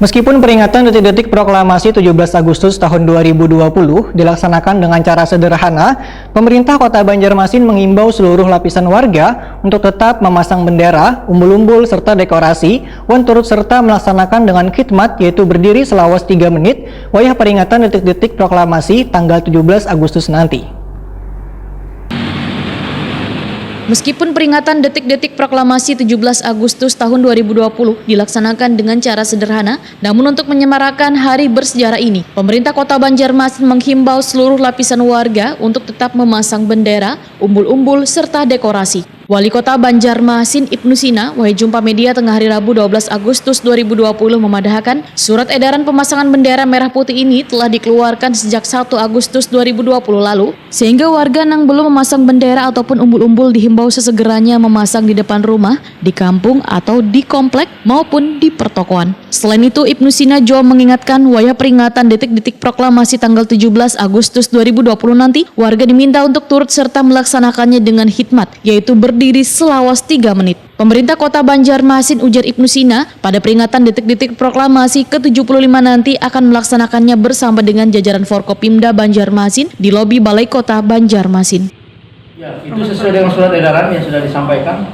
Meskipun peringatan detik-detik proklamasi 17 Agustus tahun 2020 dilaksanakan dengan cara sederhana, pemerintah Kota Banjarmasin mengimbau seluruh lapisan warga untuk tetap memasang bendera, umbul-umbul, serta dekorasi, dan turut serta melaksanakan dengan khidmat yaitu berdiri selawas 3 menit, wayah peringatan detik-detik proklamasi tanggal 17 Agustus nanti. Meskipun peringatan detik-detik proklamasi 17 Agustus tahun 2020 dilaksanakan dengan cara sederhana, namun untuk menyemarakan hari bersejarah ini, pemerintah Kota Banjarmasin menghimbau seluruh lapisan warga untuk tetap memasang bendera, umbul-umbul, serta dekorasi. Wali Kota Banjarmasin Ibnu Sina, jumpa media tengah hari Rabu 12 Agustus 2020 memadahkan surat edaran pemasangan bendera merah putih ini telah dikeluarkan sejak 1 Agustus 2020 lalu, sehingga warga yang belum memasang bendera ataupun umbul-umbul dihimbau sesegeranya memasang di depan rumah, di kampung atau di komplek maupun di pertokoan. Selain itu, Ibnu Sina juga mengingatkan wayah peringatan detik-detik proklamasi tanggal 17 Agustus 2020 nanti, warga diminta untuk turut serta melaksanakannya dengan khidmat, yaitu berdiri selawas 3 menit. Pemerintah Kota Banjarmasin, ujar Ibnu Sina, pada peringatan detik-detik proklamasi ke-75 nanti akan melaksanakannya bersama dengan jajaran Forkopimda Banjarmasin di lobi Balai Kota Banjarmasin. Ya, itu sesuai dengan surat edaran yang sudah disampaikan.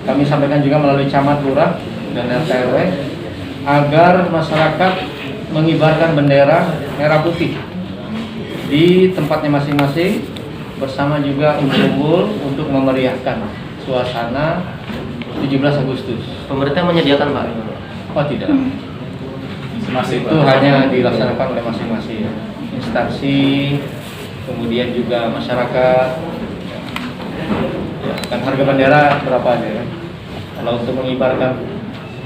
Kami sampaikan juga melalui camat, lurah, dan RT RW agar masyarakat mengibarkan bendera merah putih di tempatnya masing-masing bersama juga umbul-umbul untuk memeriahkan suasana 17 Agustus. Pemerintah menyediakan, Pak? Oh tidak, itu hanya dilaksanakan oleh masing-masing instansi, kemudian juga masyarakat. Ya, kan harga bendera berapa aja kan? Kalau untuk mengibarkan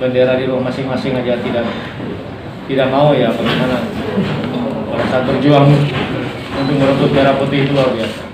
bendera di rumah masing-masing aja tidak mau, ya bagaimana pada saat berjuang untuk merebut merah putih itu luar biasa.